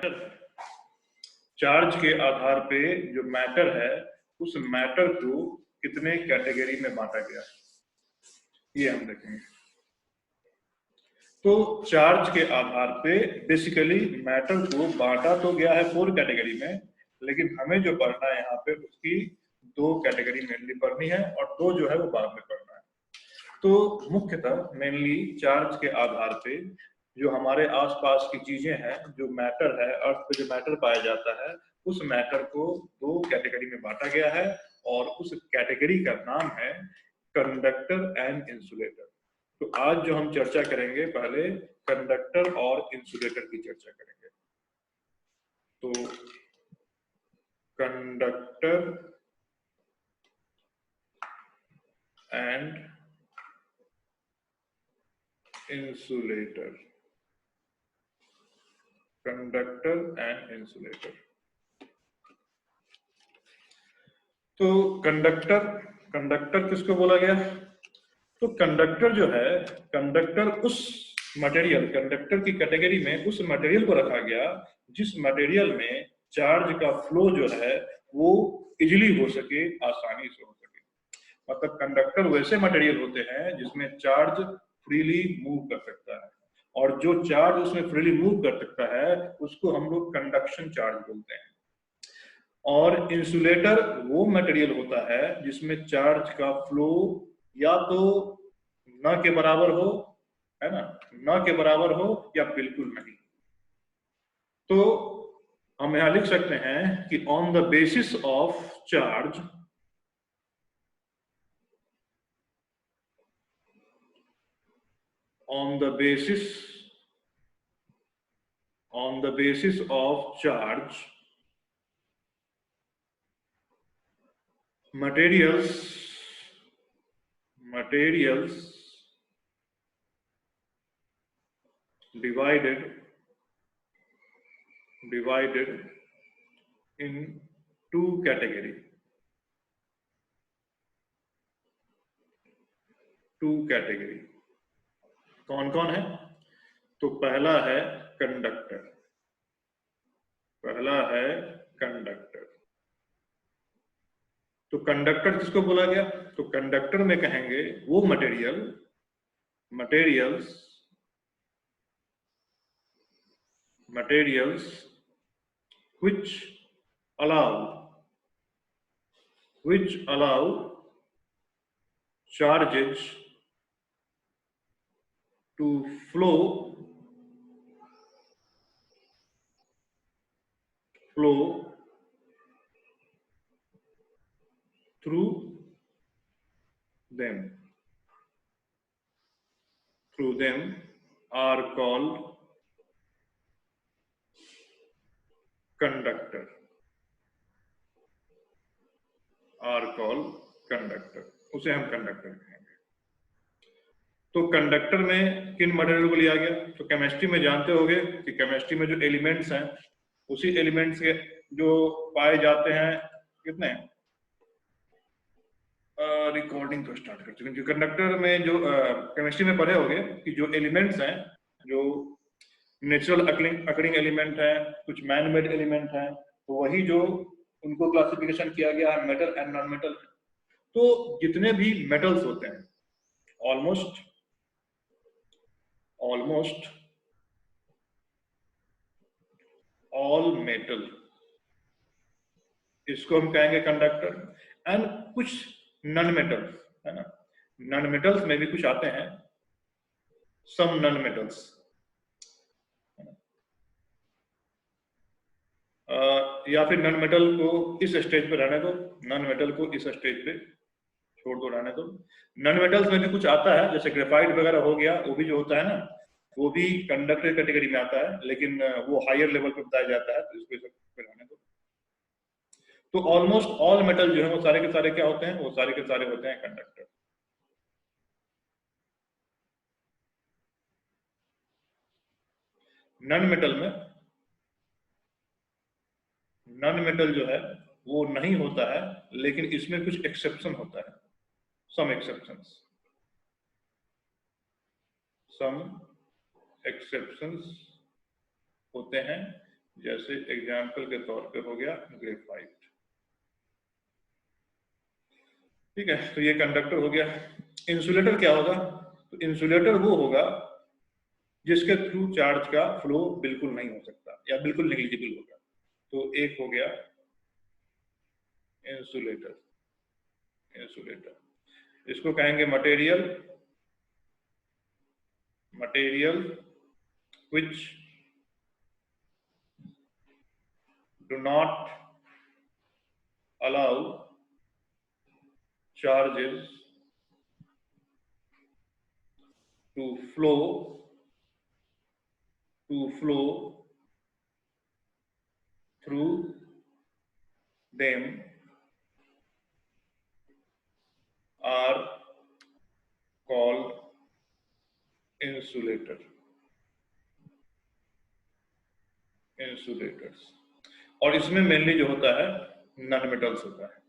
Matter है, charge के आधार पे जो मैटर है उस मैटर को कितने कैटेगरी में बांटा गया ये हम देखेंगे। तो चार्ज के आधार पे बेसिकली मैटर को बांटा तो गया है 4 कैटेगरी में, लेकिन हमें जो पढ़ना है यहाँ पे उसकी 2 कैटेगरी मेनली पढ़नी है और 2 जो है वो बाद में पढ़ना है। तो मुख्यतः मेनली चार्ज के आधार पे जो हमारे आसपास की चीजें हैं, जो मैटर है, अर्थ पे जो मैटर पाया जाता है, उस मैटर को 2 कैटेगरी में बांटा गया है और उस कैटेगरी का नाम है कंडक्टर एंड इंसुलेटर। तो आज जो हम चर्चा करेंगे, पहले कंडक्टर और इंसुलेटर की चर्चा करेंगे। तो conductor and insulator, conductor and insulator. तो कंडक्टर किसको बोला गया? तो कंडक्टर जो है, कंडक्टर उस मटेरियल, कंडक्टर की कैटेगरी में उस मटेरियल को रखा गया जिस मटेरियल में चार्ज का फ्लो जो है वो इजीली हो सके, आसानी से हो सके। मतलब कंडक्टर वैसे मटेरियल होते हैं जिसमें चार्ज फ्रीली मूव कर सकता है, और जो चार्ज उसमें फ्रीली मूव कर सकता है उसको हम लोग कंडक्शन चार्ज बोलते हैं। और इंसुलेटर वो मटेरियल होता है जिसमें चार्ज का फ्लो या तो न के बराबर हो, है ना, न के बराबर हो या बिल्कुल नहीं। तो हम यहां लिख सकते हैं कि on the basis of charge, on the basis of charge, materials divided in 2 category, कौन कौन है? तो पहला है कंडक्टर, तो कंडक्टर किसको बोला गया? तो कंडक्टर में कहेंगे वो materials which allow charges to flow through them are called conductor, उसे हम कंडक्टर कहेंगे। तो कंडक्टर में किन मटेरियल को लिया गया? तो केमिस्ट्री में जानते होंगे कि केमिस्ट्री में जो एलिमेंट्स हैं उसी एलिमेंट्स के जो पाए जाते हैं, कितने रिकॉर्डिंग को स्टार्ट कर चुके हैं। कंडक्टर में जो केमिस्ट्री में पढ़े होंगे कि जो एलिमेंट्स हैं, जो नेचुरल अकरिंग एलिमेंट है, कुछ मैन मेड एलिमेंट है, तो वही जो उनको क्लासिफिकेशन किया गया है मेटल एंड नॉन मेटल। तो जितने भी मेटल्स होते हैं, ऑलमोस्ट ऑल मेटल, इसको हम कहेंगे कंडक्टर। एंड कुछ नॉन मेटल्स, है ना, नॉन मेटल्स में भी कुछ आते हैं, सम नॉन मेटल्स, या फिर नॉन मेटल को इस स्टेज पे रहने दो, नॉन मेटल को इस स्टेज पे छोड़ दो, रहने दो। नॉन मेटल्स में भी कुछ आता है, जैसे ग्रेफाइट वगैरह हो गया, वो भी जो होता है ना, वो भी कंडक्टर कैटेगरी में आता है, लेकिन वो हायर लेवल पे बताया जाता है, तो इसको रहने दो। तो ऑलमोस्ट ऑल मेटल जो है वो सारे के सारे क्या होते हैं? वो सारे के सारे होते हैं कंडक्टर। नॉन मेटल जो है वो नहीं होता है, लेकिन इसमें कुछ एक्सेप्शन होता है, सम एक्सेप्शंस होते हैं, जैसे एग्जाम्पल के तौर पे हो गया ग्रेफाइट। ठीक है, तो ये कंडक्टर हो गया। इंसुलेटर क्या होगा? तो इंसुलेटर वो होगा जिसके थ्रू चार्ज का फ्लो बिल्कुल नहीं हो सकता या बिल्कुल नेग्लिजिबल होगा। तो एक हो गया इंसुलेटर। इंसुलेटर इसको कहेंगे material, material which do not allow charges to flow through them are called insulator, insulators। और इसमें मेनली जो होता है नॉन मेटल्स होता है।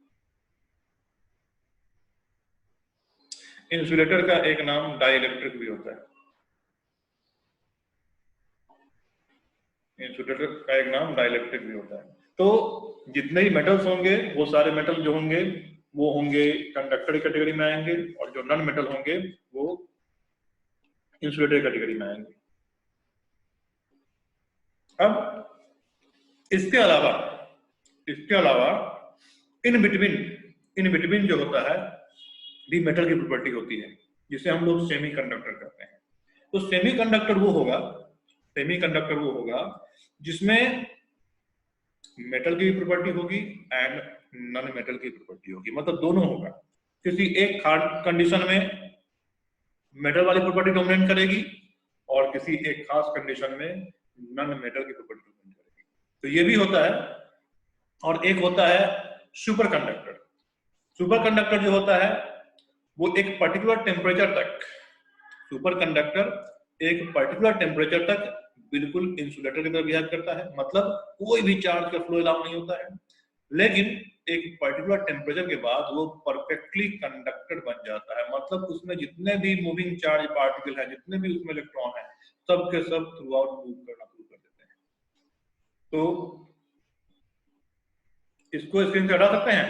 इंसुलेटर का एक नाम डाइइलेक्ट्रिक भी होता है। इंसुलेटर का एक नाम डाइइलेक्ट्रिक भी होता है। तो जितने ही मेटल्स होंगे वो सारे मेटल जो होंगे वो होंगे कंडक्टर कैटेगरी में आएंगे, और जो नॉन मेटल होंगे वो इंसुलेटर कैटेगरी में आएंगे। अब इसके अलावा इन बिटवीन जो होता है भी मेटल की प्रॉपर्टी होती है, जिसे हम लोग सेमीकंडक्टर कहते हैं। तो सेमीकंडक्टर वो होगा जिसमें मेटल की भी प्रॉपर्टी होगी एंड नॉन मेटल की प्रॉपर्टी होगी, मतलब दोनों होगा। किसी एक कंडीशन में मेटल वाली प्रॉपर्टी डोमिनेट करेगी और किसी एक खास कंडीशन में नॉन मेटल की प्रॉपर्टी डोमिनेट करेगी। तो ये भी होता है। और एक होता है सुपर कंडक्टर। सुपर कंडक्टर जो होता है वो एक पर्टिकुलर टेम्परेचर तक, सुपर कंडक्टर एक पर्टिकुलर टेम्परेचर तक बिल्कुल इंसुलेटर की तरह बिहेव करता है, मतलब कोई भी चार्ज का फ्लो अलाउ नहीं होता है, लेकिन एक पर्टिकुलर टेम्परेचर के बाद वो परफेक्टली कंडक्टर बन जाता है, मतलब उसमें जितने भी मूविंग चार्ज पार्टिकल है, जितने भी उसमें इलेक्ट्रॉन है, सब के सब थ्रू आउट मूव करना शुरू कर देते हैं। तो इसको स्क्रीन से हटा सकते हैं?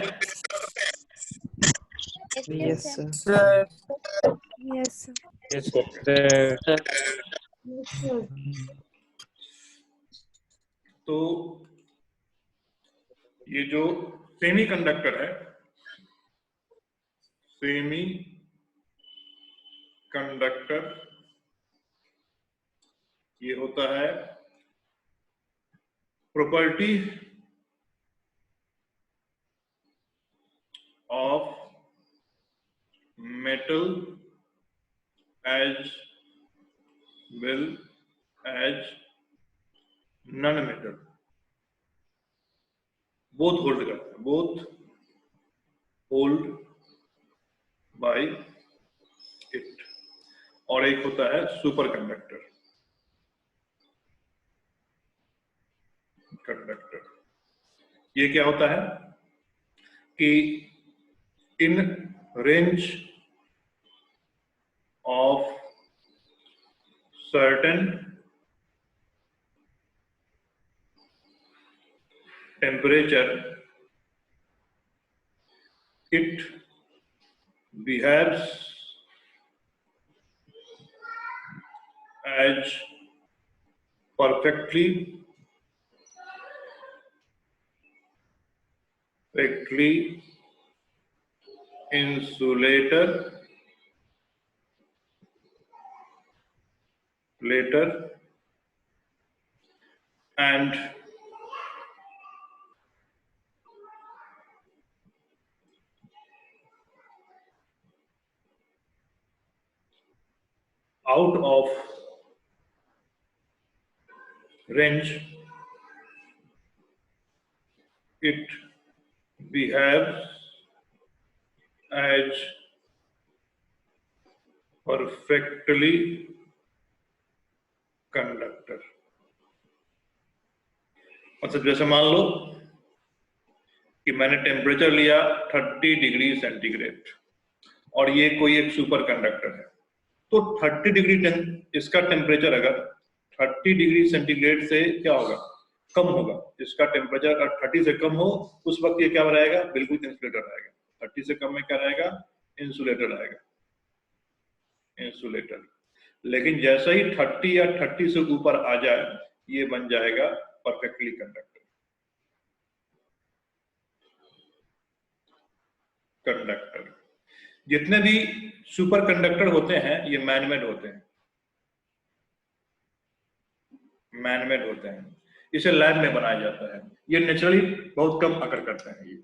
Yes, sir. Yes, sir. Yes, sir. तो ये जो सेमी कंडक्टर है, सेमी कंडक्टर ये होता है property of metal as well as non-metal, both hold करते हैं, both hold by it। और एक होता है सुपर कंडक्टर। ये क्या होता है कि in range of certain temperature it behaves as perfectly insulator and out of range it behaves as perfectly conductor। मतलब जैसे मान लो कि मैंने टेम्परेचर लिया 30 डिग्री सेंटीग्रेड और ये कोई एक सुपर कंडक्टर है, तो 30 डिग्री इसका टेम्परेचर अगर 30 डिग्री सेंटीग्रेड से क्या होगा कम होगा, इसका टेम्परेचर अगर 30 से कम हो उस वक्त ये क्या रहेगा, बिल्कुल इंसुलेटर रहेगा। 30 से कम में क्या रहेगा, इंसुलेटर रहेगा, इंसुलेटर। लेकिन जैसे ही 30 या 30 से ऊपर आ जाए ये बन जाएगा परफेक्टली कंडक्टर। कंडक्टर जितने भी सुपर कंडक्टर होते हैं ये मैनमेड होते हैं, मैनमेड होते हैं, इसे लैब में बनाया जाता है, ये नेचुरली बहुत कम अकर करते हैं ये।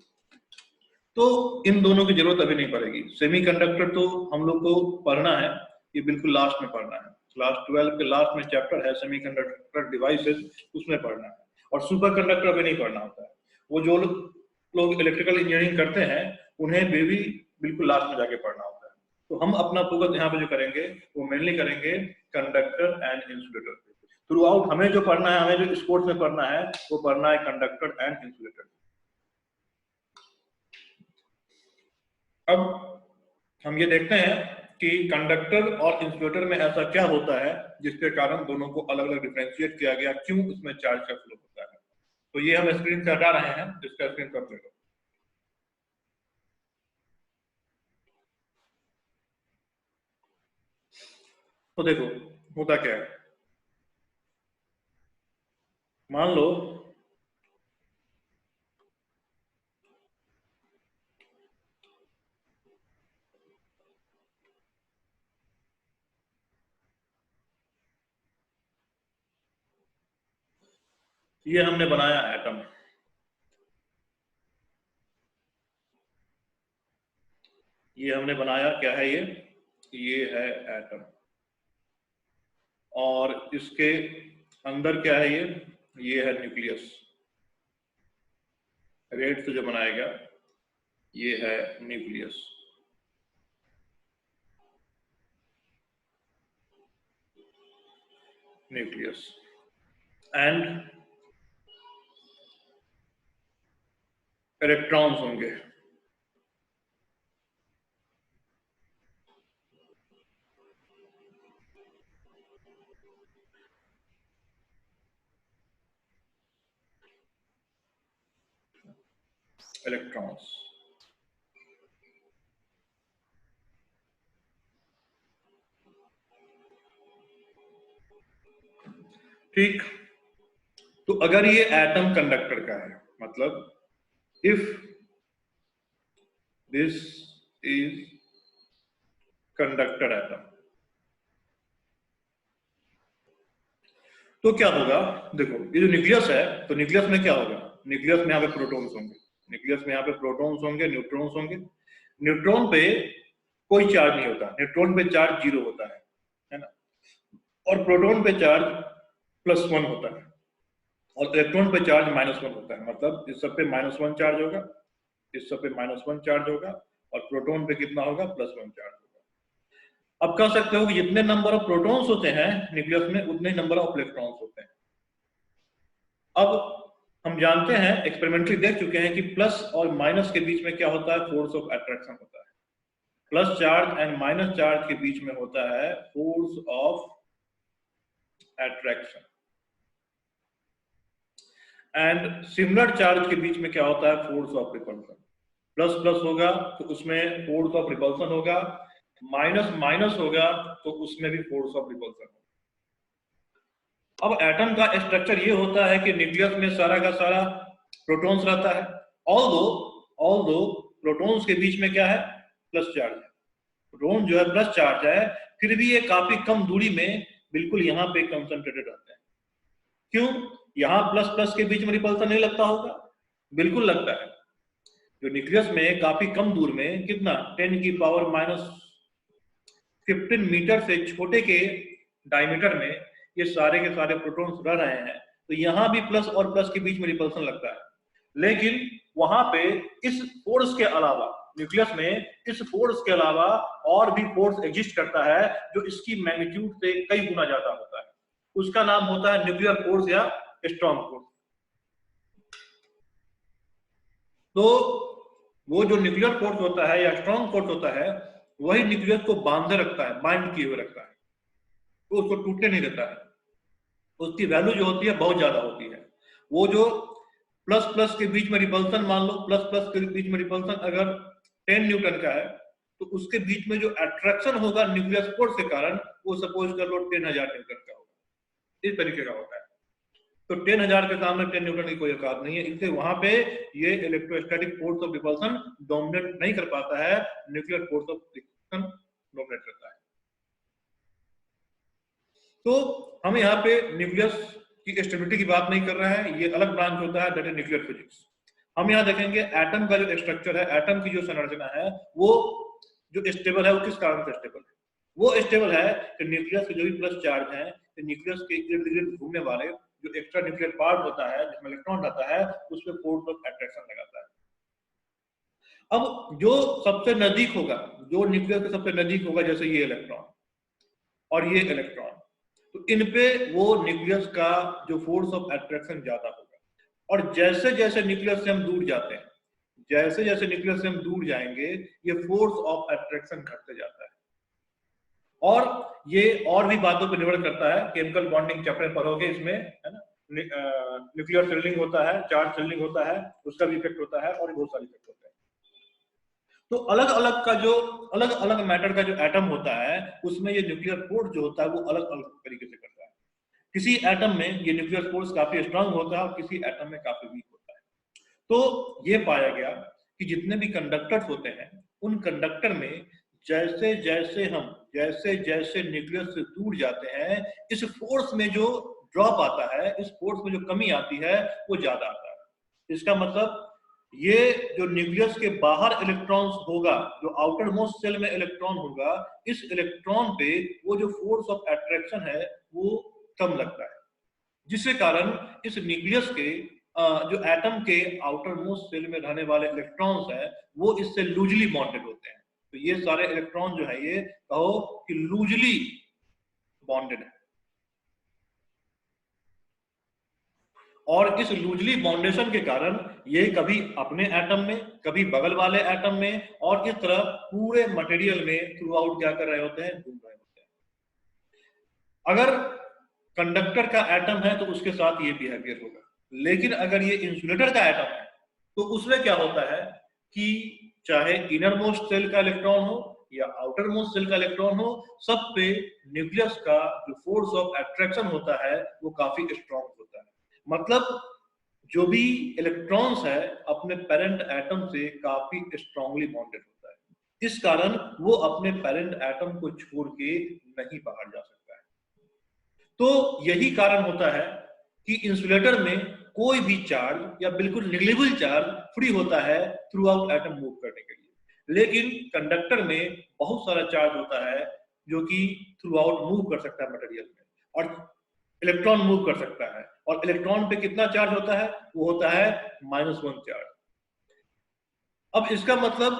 तो इन दोनों की जरूरत अभी नहीं पड़ेगी। सेमीकंडक्टर तो हम लोग को पढ़ना है, ये बिल्कुल लास्ट में पढ़ना है, क्लास 12 के लास्ट में चैप्टर है सेमीकंडक्टर डिवाइसेस, उसमें पढ़ना है। और सुपर कंडक्टर अभी नहीं पढ़ना होता है, वो जो लोग इलेक्ट्रिकल इंजीनियरिंग करते हैं उन्हें भी बिल्कुल लास्ट में जाके पढ़ना होता है। तो हम अपना फोकस यहाँ पे जो करेंगे वो मेनली करेंगे कंडक्टर एंड इंसुलेटर पे। थ्रू आउट हमें जो पढ़ना है, हमें जो स्पोर्ट्स में पढ़ना है वो पढ़ना है कंडक्टर एंड इंसुलेटर। अब हम ये देखते हैं कि कंडक्टर और इंसुलेटर में ऐसा क्या होता है जिसके कारण दोनों को अलग अलग डिफरेंशिएट किया गया, क्यों उसमें चार्ज का फ्लो होता है। तो ये हम स्क्रीन से हटा रहे हैं, जिसका स्क्रीन कर ले लो। तो देखो होता क्या है, मान लो ये हमने बनाया एटम, ये हमने बनाया क्या है, ये है एटम, और इसके अंदर क्या है, ये है न्यूक्लियस। रेड से जो बनाया गया ये है न्यूक्लियस। न्यूक्लियस एंड इलेक्ट्रॉन्स होंगे। इलेक्ट्रॉन्स, ठीक। तो अगर ये एटम कंडक्टर का है, मतलब if this is conductor atom, तो क्या होगा, देखो ये जो न्यूक्लियस है, तो न्यूक्लियस में क्या होगा, न्यूक्लियस में यहाँ पे प्रोटॉन्स होंगे, न्यूक्लियस में यहाँ पे प्रोटॉन्स होंगे, न्यूट्रॉन्स होंगे। न्यूट्रॉन पे कोई चार्ज नहीं होता, न्यूट्रॉन पे चार्ज 0 होता है ना, और प्रोटॉन पे चार्ज +1 होता है, और इलेक्ट्रॉन पे चार्ज -1 होता है। मतलब इस सब पे -1 चार्ज होगा, इस सब पे -1 चार्ज होगा, और प्रोटॉन पे कितना होगा, +1 चार्ज होगा। अब कह सकते हो कि जितने नंबर ऑफ प्रोटॉन्स होते हैं न्यूक्लियस में उतने नंबर ऑफ इलेक्ट्रॉन्स होते हैं। अब हम जानते हैं, एक्सपेरिमेंटली देख चुके हैं कि प्लस और माइनस के बीच में क्या होता है, फोर्स ऑफ अट्रैक्शन होता है। Plus charge and minus charge के बीच में होता है force of attraction, and similar charge के बीच में क्या होता है, force of repulsion. Plus plus होगा तो उसमें फोर्स ऑफ रिपल्सन होगा, माइनस माइनस होगा तो उसमें भी फोर्स ऑफ रिपल्सन होगा। अब एटम का स्ट्रक्चर ये होता है कि न्यूक्लियस में सारा का सारा प्रोटॉन्स रहता है, ऑल्दो प्रोटॉन्स के बीच में क्या है, प्लस चार्ज है। प्रोटॉन जो है प्लस चार्ज है, फिर भी ये काफी कम दूरी में बिल्कुल यहाँ पे कंसंट्रेटेड रहते हैं। क्यों, यहाँ प्लस प्लस के बीच में रिपल्सन नहीं लगता होगा, बिल्कुल लगता है। जो न्यूक्लियस में काफी कम दूर में, कितना 10⁻⁻15 मीटर से छोटे के डायमीटर में ये सारे के सारे प्रोटॉन्स रह रहे हैं, तो यहाँ भी प्लस और प्लस के बीच में रिपल्सन लगता है। लेकिन वहां पे इस फोर्स के अलावा, न्यूक्लियस में इस फोर्स के अलावा और भी फोर्स एग्जिस्ट करता है जो इसकी मैग्नीट्यूड से कई गुना ज्यादा होता है। उसका नाम होता है न्यूक्लियर फोर्स या स्ट्रॉन्ग फोर्स। तो वो जो न्यूक्लियर फोर्स होता है या स्ट्रॉन्ग फोर्स होता है, वही न्यूक्लियस को बांधे रखता है, बाइंड किए हुए रखता है, तो उसको टूटने नहीं देता है। उसकी वैल्यू जो होती है बहुत ज्यादा होती है। वो जो प्लस प्लस के बीच में रिपल्सन, मान लो प्लस प्लस के बीच में रिपल्सन अगर 10 न्यूटन का है, तो उसके बीच में जो अट्रैक्शन होगा न्यूक्लियस फोर्स के कारण, वो सपोज कर लो 10,000 न्यूटन का होगा, इस तरीके का होता है। तो 10,000 के सामने 10 न्यूटन की कोई औकात नहीं है, इसलिए वहां पे ये electrostatic force of repulsion dominate नहीं कर पाता है, nuclear force of friction dominate करता है। तो हम यहाँ पे न्यूक्लियस की स्टेबिलिटी की बात नहीं कर रहे हैं, ये अलग ब्रांच होता है, दैट इज न्यूक्लियर फिजिक्स। हम यहाँ देखेंगे एटम का जो स्ट्रक्चर है, एटम की जो संरचना है, वो जो स्टेबल है वो किस कारण से स्टेबल है? वो स्टेबल है कि न्यूक्लियस के जो भी प्लस चार्ज है, तो न्यूक्लियस के इर्द गिर्द घूमने वाले जो एक्स्ट्रा न्यूक्लियर पार्ट होता है जिसमें इलेक्ट्रॉन रहता है, उसमें फोर्स ऑफ अट्रैक्शन लगाता है। अब जो सबसे नजदीक होगा, जो न्यूक्लियस के सबसे नजदीक होगा, जैसे ये इलेक्ट्रॉन और ये इलेक्ट्रॉन, तो इन पे वो न्यूक्लियस का जो फोर्स ऑफ अट्रैक्शन ज्यादा होगा। और जैसे जैसे न्यूक्लियस से हम दूर जाते हैं, जैसे जैसे न्यूक्लियस से हम दूर जाएंगे, ये फोर्स ऑफ अट्रैक्शन घटते जाता है। और ये और भी बातों पर निर्भर करता है, केमिकल बॉन्डिंग चैप्टर पढ़ोगे इसमें, है ना, न्यूक्लियर सिल्डिंग होता है, चार्ज सिल्डिंग होता है, उसका भी इफेक्ट होता है, और बहुत सारे इफेक्ट होते हैं। तो अलग अलग का जो अलग अलग मैटर का जो एटम होता है, उसमें ये न्यूक्लियर फोर्स जो होता है वो अलग अलग तरीके से करता है। किसी एटम में ये न्यूक्लियर फोर्स काफी स्ट्रांग होता है और किसी एटम में काफी वीक होता है। तो ये पाया गया कि जितने भी कंडक्टर्स होते हैं, उन कंडक्टर में जैसे जैसे न्यूक्लियस से दूर जाते हैं, इस फोर्स में जो ड्रॉप आता है, इस फोर्स में जो कमी आती है, वो ज्यादा आता है। इसका मतलब ये जो न्यूक्लियस के बाहर इलेक्ट्रॉन्स होगा, जो आउटर मोस्ट सेल में इलेक्ट्रॉन होगा, इस इलेक्ट्रॉन पे वो जो फोर्स ऑफ अट्रैक्शन है वो कम लगता है, जिसके कारण इस न्यूक्लियस के जो एटम के आउटर मोस्ट सेल में रहने वाले इलेक्ट्रॉन्स है, वो इससे लूजली बॉन्डेड होते हैं। तो ये सारे इलेक्ट्रॉन जो है, ये कहो कि लूजली बॉन्डेड है। और इस लूजली बाउंडेशन के कारण ये कभी अपने एटम में, कभी बगल वाले एटम में, और इस तरह पूरे मटेरियल में थ्रू आउट क्या कर रहे होते हैं, घूम रहे होते हैं। अगर कंडक्टर का एटम है तो उसके साथ ये बिहेवियर होगा, लेकिन अगर ये इंसुलेटर का एटम है तो उसमें क्या होता है कि चाहे इनर मोस्ट सेल का इलेक्ट्रॉन हो या आउटर मोस्ट सेल का इलेक्ट्रॉन हो, सब पे न्यूक्लियस का जो फोर्स ऑफ अट्रैक्शन होता है वो काफी स्ट्रॉन्ग होता है। मतलब जो भी इलेक्ट्रॉन्स है अपने पेरेंट एटम से काफी स्ट्रांगली बॉन्डेड होता है, इस कारण वो अपने पेरेंट एटम को छोड़ के नहीं बाहर जा सकता है। तो यही कारण होता है कि इंसुलेटर में कोई भी चार्ज या बिल्कुल निग्लिजिबल चार्ज फ्री होता है थ्रू आउट एटम मूव करने के लिए, लेकिन कंडक्टर में बहुत सारा चार्ज होता है जो कि थ्रू आउट मूव कर सकता है मटेरियल में, और इलेक्ट्रॉन मूव कर सकता है। और इलेक्ट्रॉन पे कितना चार्ज होता है, वो होता है -1 चार्ज। अब इसका मतलब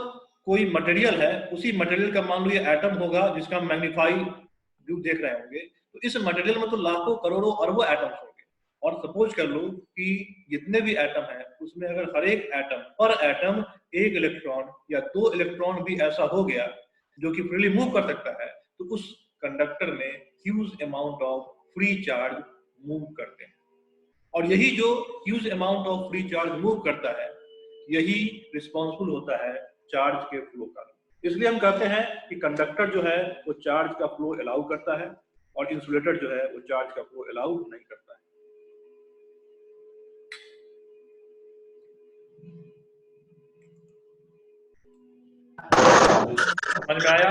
कोई मटेरियल है, उसी मटेरियल का मान लो ये एटम होगा जिसका मैग्नीफाई व्यू देख रहे होंगे, तो इस मटेरियल में तो लाखों करोड़ों अरबों एटम्स होंगे, और सपोज कर लो कि जितने भी एटम है उसमें अगर हर एक एटम पर एटम एक इलेक्ट्रॉन या 2 इलेक्ट्रॉन भी ऐसा हो गया जो कि फ्रीली मूव कर सकता है, तो उस कंडक्टर में huge amount of free charge move करते हैं। और यही जो huge amount of free charge move करता है, यही रिस्पॉन्सिबल होता है चार्ज के फ्लो का। इसलिए हम कहते हैं कि कंडक्टर जो है वो चार्ज का फ्लो अलाउ करता है, और इंसुलेटर जो है वो चार्ज का फ्लो अलाउ नहीं करता है। समझ में आया?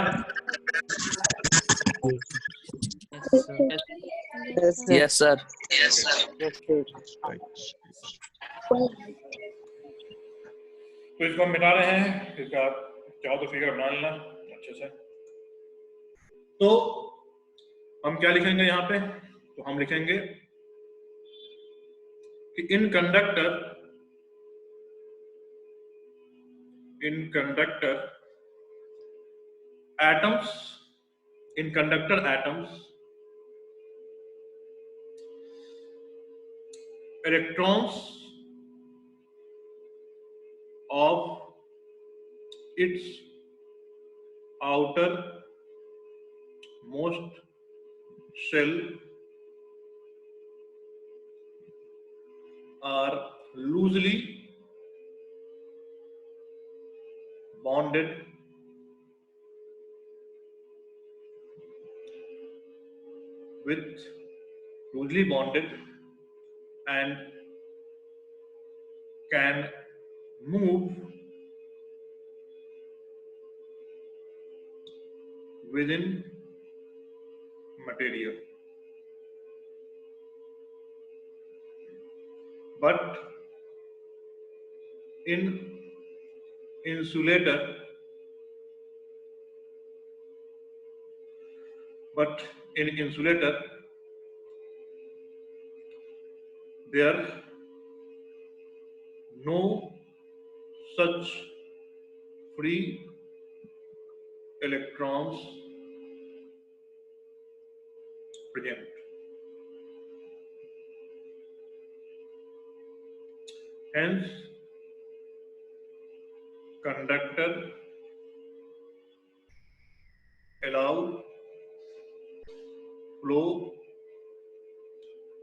Yes, sir. तो इसको हम मिटा रहे हैं, इसका चाहो तो फिगर बना लेना अच्छे से। तो हम क्या लिखेंगे यहाँ पे, तो हम लिखेंगे कि इन conductor atoms, in conductor atoms, electrons of its outer most shell are loosely bonded and can move within material, but in insulator there no such free electrons present. Hence, conductor allow flow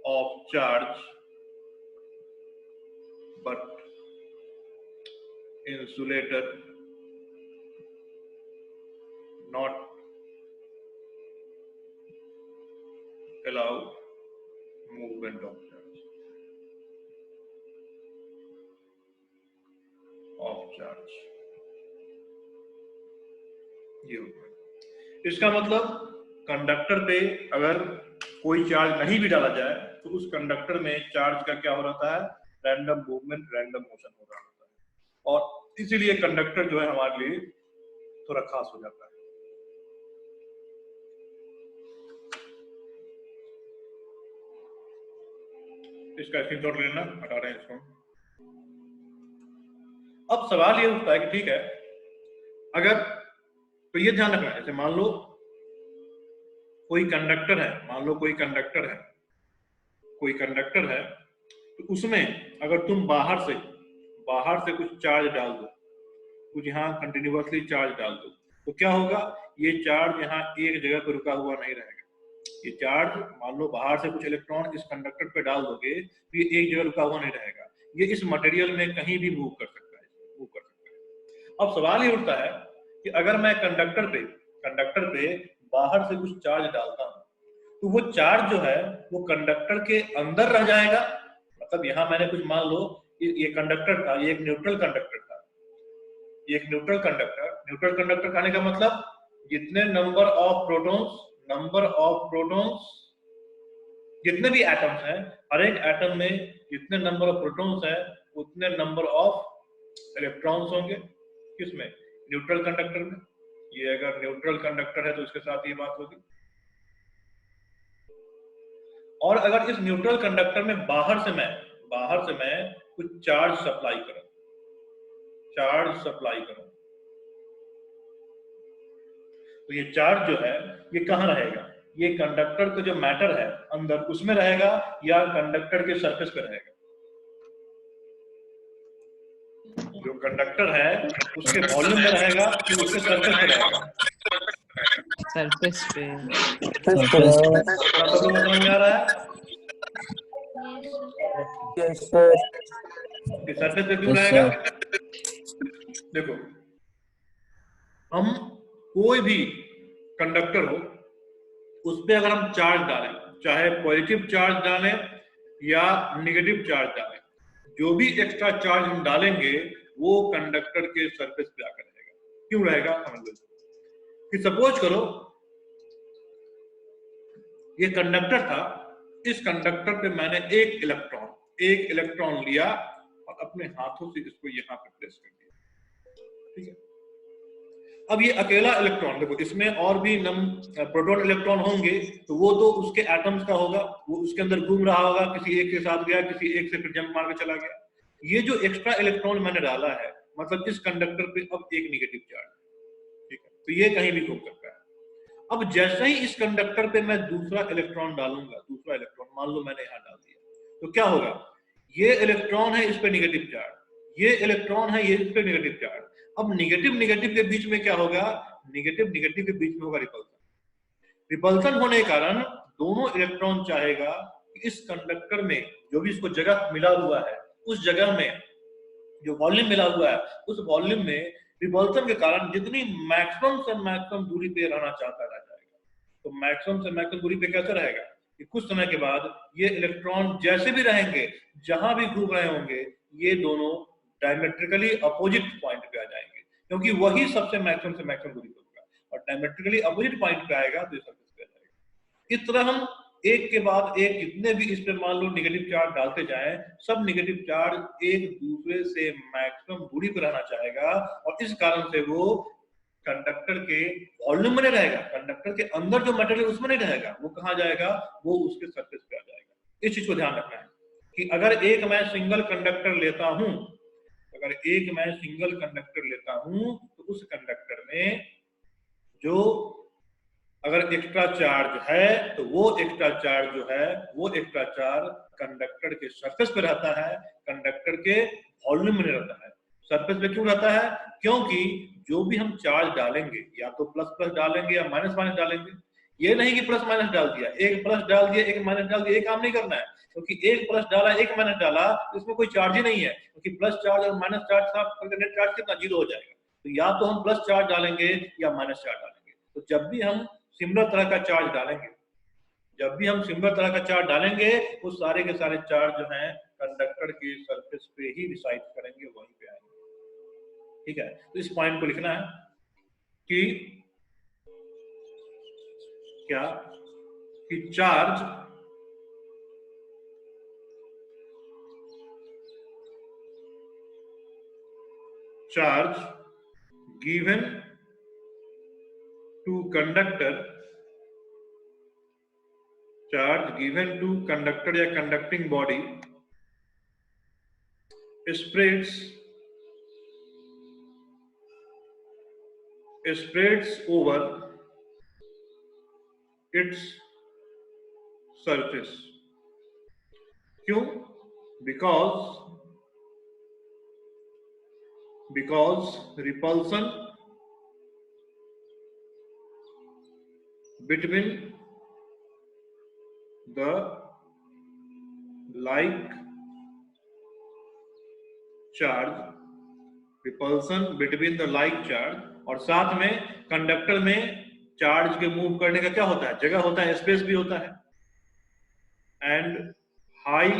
of charge, but insulator not allow movement of charge. ये होता है। इसका मतलब conductor पे अगर कोई charge नहीं भी डाला जाए तो उस कंडक्टर में चार्ज का क्या हो रहा है, रैंडम मूवमेंट, रैंडम मोशन हो रहा होता है, और इसीलिए कंडक्टर जो है हमारे लिए थोड़ा खास हो जाता है। इसका स्क्रीनशॉट लेना, हटा रहे हैं इसको। अब सवाल ये उठता है कि ठीक है, अगर तो ये ध्यान रखना है, जैसे मान लो कोई कंडक्टर है, कोई कंडक्टर है, तो उसमें अगर तुम बाहर से कुछ चार्ज डाल दो, कुछ यहाँ कंटिन्यूअसली चार्ज डाल दो, तो क्या होगा, ये चार्ज यहाँ एक जगह पर रुका हुआ नहीं रहेगा। ये चार्ज, मान लो बाहर से कुछ इलेक्ट्रॉन इस कंडक्टर पे डाल दोगे तो ये एक जगह रुका हुआ नहीं रहेगा, ये इस मटेरियल में कहीं भी मूव कर सकता है। अब सवाल ये उठता है कि अगर मैं कंडक्टर पे बाहर से कुछ चार्ज डालता हूं तो वो चार्ज जो है वो कंडक्टर के अंदर रह जाएगा। मतलब यहाँ मैंने कुछ, मान लो ये कंडक्टर था, ये एक न्यूट्रल कंडक्टर था, ये एक न्यूट्रल कंडक्टर कहने का मतलब जितने नंबर ऑफ प्रोटॉन्स जितने भी एटम्स हैं, हर एक एटम में जितने नंबर ऑफ प्रोटॉन्स हैं उतने नंबर ऑफ इलेक्ट्रॉन्स होंगे। किसमें? न्यूट्रल कंडक्टर में। ये अगर न्यूट्रल कंडक्टर है तो इसके साथ ये बात होगी। और अगर इस न्यूट्रल कंडक्टर में बाहर से मैं कुछ चार्ज सप्लाई करूं, तो ये चार्ज जो है ये कहां रहेगा? ये कंडक्टर का जो मैटर है अंदर उसमें रहेगा या कंडक्टर के सरफेस पे रहेगा? जो कंडक्टर है उसके वॉल्यूम में रहेगा कि उसके सरफेस पे रहेगा? सरफेस पे। सब लोग समझ में आ रहा है? सरफेस पे क्यों रहेगा? देखो, हम कोई भी कंडक्टर हो उस पे अगर हम चार्ज डालें, चाहे पॉजिटिव चार्ज डालें या नेगेटिव चार्ज डालें, जो भी एक्स्ट्रा चार्ज हम डालेंगे वो कंडक्टर के सरफेस पे आकर रहेगा। क्यों रहेगा? समझ लो कि सपोज करो ये कंडक्टर था, इस कंडक्टर पे मैंने एक इलेक्ट्रॉन लिया और अपने हाथों से इसको यहाँ पे प्लेस कर दिया। ठीक है, अब ये अकेला इलेक्ट्रॉन, देखो इसमें और भी प्रोटॉन इलेक्ट्रॉन होंगे तो वो तो उसके एटम्स का होगा, वो उसके अंदर घूम रहा होगा, किसी एक के साथ गया, किसी एक से फिर जंप मार के चला गया। ये जो एक्स्ट्रा इलेक्ट्रॉन मैंने डाला है, मतलब इस कंडक्टर पे अब एक नेगेटिव चार्ज, ठीक है, तो ये कहीं भी घूम सकता है। अब जैसे ही इस कंडक्टर पे मैं दूसरा इलेक्ट्रॉन डालूंगा, मान लो मैंने यहाँ डाल दिया, तो क्या होगा? ये इलेक्ट्रॉन है, इस पे नेगेटिव चार्ज, ये इलेक्ट्रॉन है, ये इस पे नेगेटिव चार्ज। अब निगेटिव के बीच में क्या होगा? निगेटिव के बीच में होगा रिपल्सन। रिपल्सन होने के कारण दोनों इलेक्ट्रॉन चाहेगा इस कंडक्टर में जो भी इसको जगह मिला हुआ है, उस जगह में जो वॉल्यूम मिला हुआ है, उस वॉल्यूम में रिपल्सन के कारण जितनी मैक्सिमम से मैक्सिमम दूरी पे रहना चाहता रह जाएगा। तो मैक्सिमम से मैक्सिमम दूरी पे कैसे रहेगा कि कुछ समय के बाद ये इलेक्ट्रॉन जैसे भी रहेंगे, जहां भी घूम रहे होंगे, ये दोनों डायमेट्रिकली अपोजिट पॉइंट पे आ जाएंगे, क्योंकि वही सबसे मैक्सिमम से मैक्सिमम दूरी पे होगा, और डायमेट्रिकली अपोजिट पॉइंट पे आएगा तो ये सरफेस पे आ जाएगा। इस तरह हम एक के बाद एक जितने भी इस पे मान लो नेगेटिव चार्ज डालते जाएं, सब नेगेटिव चार्ज एक दूसरे से मैक्सिमम दूरी पर रहना चाहेगा, और इस कारण से वो कंडक्टर के वॉल्यूम में नहीं रहेगा, कंडक्टर के अंदर जो मटेरियल उसमें नहीं रहेगा, वो कहाँ जाएगा, वो उसके सरफेस पे आ जाएगा। इस चीज को ध्यान रखना है कि अगर एक मैं सिंगल कंडक्टर लेता हूं, अगर एक मैं सिंगल कंडक्टर लेता हूं, तो उस कंडक्टर में जो अगर एक्स्ट्रा चार्ज है, तो वो एक्स्ट्रा चार्ज जो है, वो एक्स्ट्रा चार्ज कंडक्टर के सरफेस पे रहता है, कंडक्टर के वॉल्यूम में नहीं रहता है। सरफेस पे क्यों रहता है? क्योंकि जो भी हम चार्ज डालेंगे, या तो प्लस प्लस डालेंगे या माइनस माइनस डालेंगे। ये नहीं कि प्लस माइनस डाल दिया, एक प्लस डाल दिया एक माइनस डाल दिया, ये काम नहीं करना है, क्योंकि एक प्लस डाला एक माइनस डाला तो इसमें कोई चार्ज ही नहीं है, क्योंकि प्लस चार्ज और माइनस चार्ज का नेट चार्ज कितना, जीरो हो जाएगा। तो या तो हम प्लस चार्ज डालेंगे या माइनस चार्ज डालेंगे। तो जब भी हम सिमिलर तरह का चार्ज डालेंगे, जब भी हम सिमिलर तरह का चार्ज डालेंगे, वो सारे के सारे चार्ज जो हैं कंडक्टर की सरफेस पे ही रिसाइड करेंगे, वहीं पे आएंगे। ठीक है, तो इस पॉइंट को लिखना है कि क्या कि charge given to conductor, charge given to conductor या conducting body spreads over its surface. क्यों? because repulsion between the like charge, repulsion between the like charge, और साथ में कंडक्टर में चार्ज के मूव करने का क्या होता है, जगह होता है, स्पेस भी होता है, and high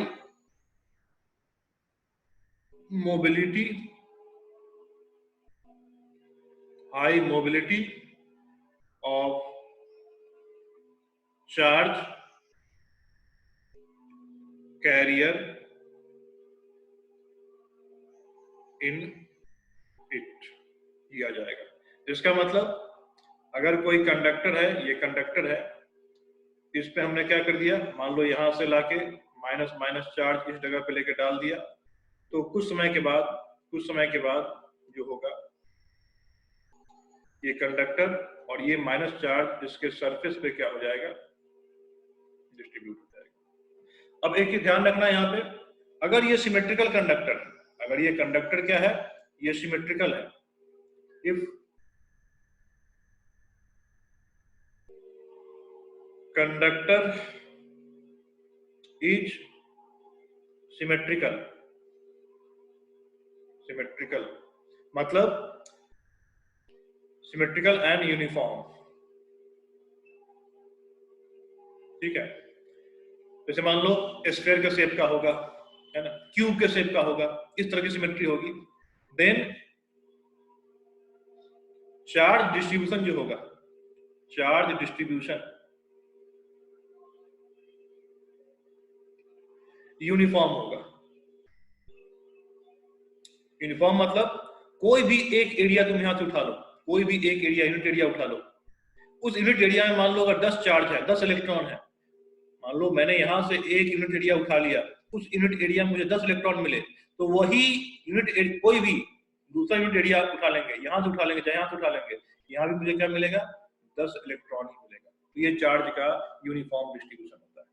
mobility of charge carrier in it किया जाएगा। इसका मतलब अगर कोई कंडक्टर है, ये कंडक्टर है, इस पे हमने क्या कर दिया, मान लो यहां से लाके माइनस माइनस चार्ज इस जगह पे लेके डाल दिया, तो कुछ समय के बाद जो होगा, ये कंडक्टर और ये माइनस चार्ज इसके सरफेस पे क्या हो जाएगा, डिस्ट्रीब्यूट हो जाएगा। अब एक ही ध्यान रखना यहाँ पे, अगर ये सिमेट्रिकल कंडक्टर, अगर ये कंडक्टर क्या है, ये सिमेट्रिकल है, इफ कंडक्टर इज सिमेट्रिकल मतलब सिमेट्रिकल एंड यूनिफॉर्म। ठीक है, जैसे मान लो स्फीयर के शेप का होगा, है ना, क्यूब के शेप का होगा, इस तरह की सिमेट्री होगी, देन चार्ज डिस्ट्रीब्यूशन जो होगा, चार्ज डिस्ट्रीब्यूशन यूनिफॉर्म होगा। यूनिफॉर्म मतलब कोई भी एक एरिया तुम यहां से उठा लो, कोई भी एक एरिया, यूनिट एरिया उठा लो, उस यूनिट एरिया में मान लो अगर 10 चार्ज है, 10 इलेक्ट्रॉन है, मान लो मैंने यहां से एक यूनिट एरिया उठा लिया, उस यूनिट एरिया में मुझे 10 इलेक्ट्रॉन मिले, तो वही यूनिट कोई भी दूसरा यूनिट एरिया उठा लेंगे, यहां से उठा लेंगे चाहे यहां से उठा लेंगे, यहां भी मुझे क्या मिलेगा, 10 इलेक्ट्रॉन ही मिलेगा। तो ये चार्ज का यूनिफॉर्म डिस्ट्रीब्यूशन होता है।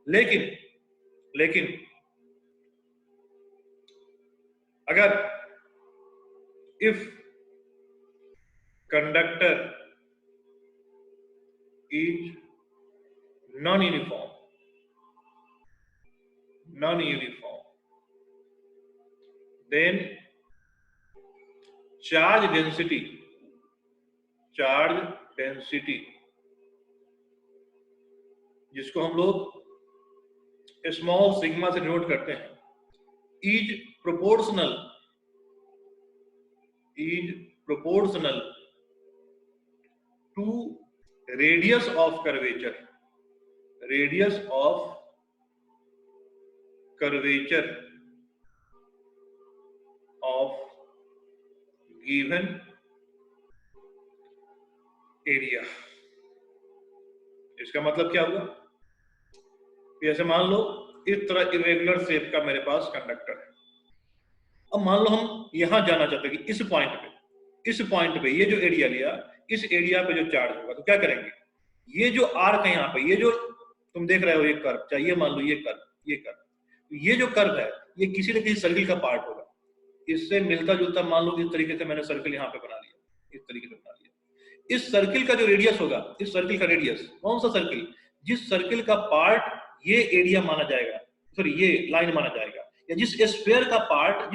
लेकिन अगर if conductor is non-uniform, non-uniform. Then charge density, जिसको हम लोग स्मॉल सिग्मा से डिनोट करते हैं, is proportional to radius of curvature of given area. इसका मतलब क्या हुआ? जैसे मान लो इस तरह इरेगुलर शेप का मेरे पास कंडक्टर है। अब मान लो हम यहां जाना चाहते हैं कि इस पॉइंट पे ये जो एरिया लिया, इस एरिया पे जो चार्ज होगा, तो क्या करेंगे? ये जो आर्क है यहाँ पे, ये जो तुम देख रहे हो ये कर्व, चाहिए मान लो ये जो कर्व है, ये किसी न किसी सर्किल का पार्ट होगा। इससे मिलता जुलता मान लो इस तरीके से मैंने सर्किल यहाँ पे बना लिया, इस तरीके से बना लिया। इस सर्किल का जो रेडियस होगा, इस सर्किल का रेडियस, कौन सा सर्किल? जिस सर्किल का पार्ट ये एरिया माना जाएगा, सॉरी ये लाइन माना जाएगा, या जिस स्फीयर का पार्ट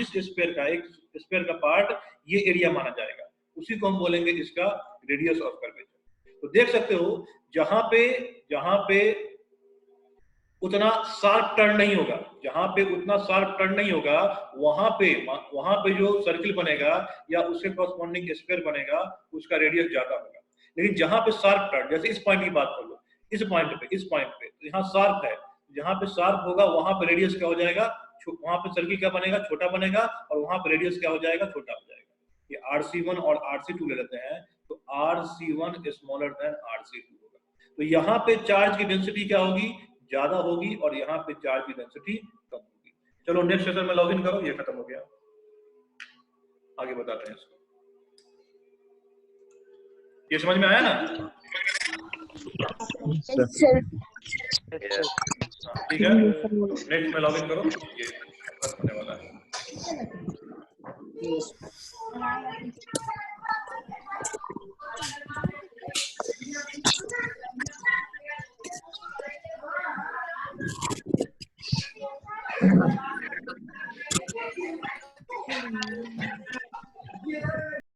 ये एरिया माना जाएगा, उसी को हम बोलेंगे इसका रेडियस ऑफ कर्वेचर। तो देख सकते हो जहां पे उतना शार्प टर्न नहीं होगा, वहां पे जो सर्किल बनेगा या उसके कॉरस्पॉन्डिंग स्फीयर बनेगा, उसका रेडियस ज्यादा होगा। लेकिन जहां पे शार्प टर्न, जैसे इस पॉइंट की बात कर लो, इस पॉइंट पे तो यहाँ शार्प है, जहां पे शार्प होगा वहां पे रेडियस क्या हो जाएगा? वहां पे सर्किल क्या बनेगा? छोटा बनेगा, और वहां पे रेडियस क्या हो जाएगा? छोटा हो जाएगा। ये RC1 और RC2 ले लेते हैं, तो RC1 स्मॉलर देन RC2 होगा। तो यहाँ पे चार्ज की डेंसिटी क्या होगी? ज्यादा होगी, और यहाँ पे चार्ज की डेंसिटी कम होगी। चलो नेक्स्ट सेशन में लॉगिन करो, ये खत्म हो गया, आगे बताते हैं इसको। ये समझ में आया ना? ठीक है, नेक्स्ट में लॉगिन करो, ये होने वाला है।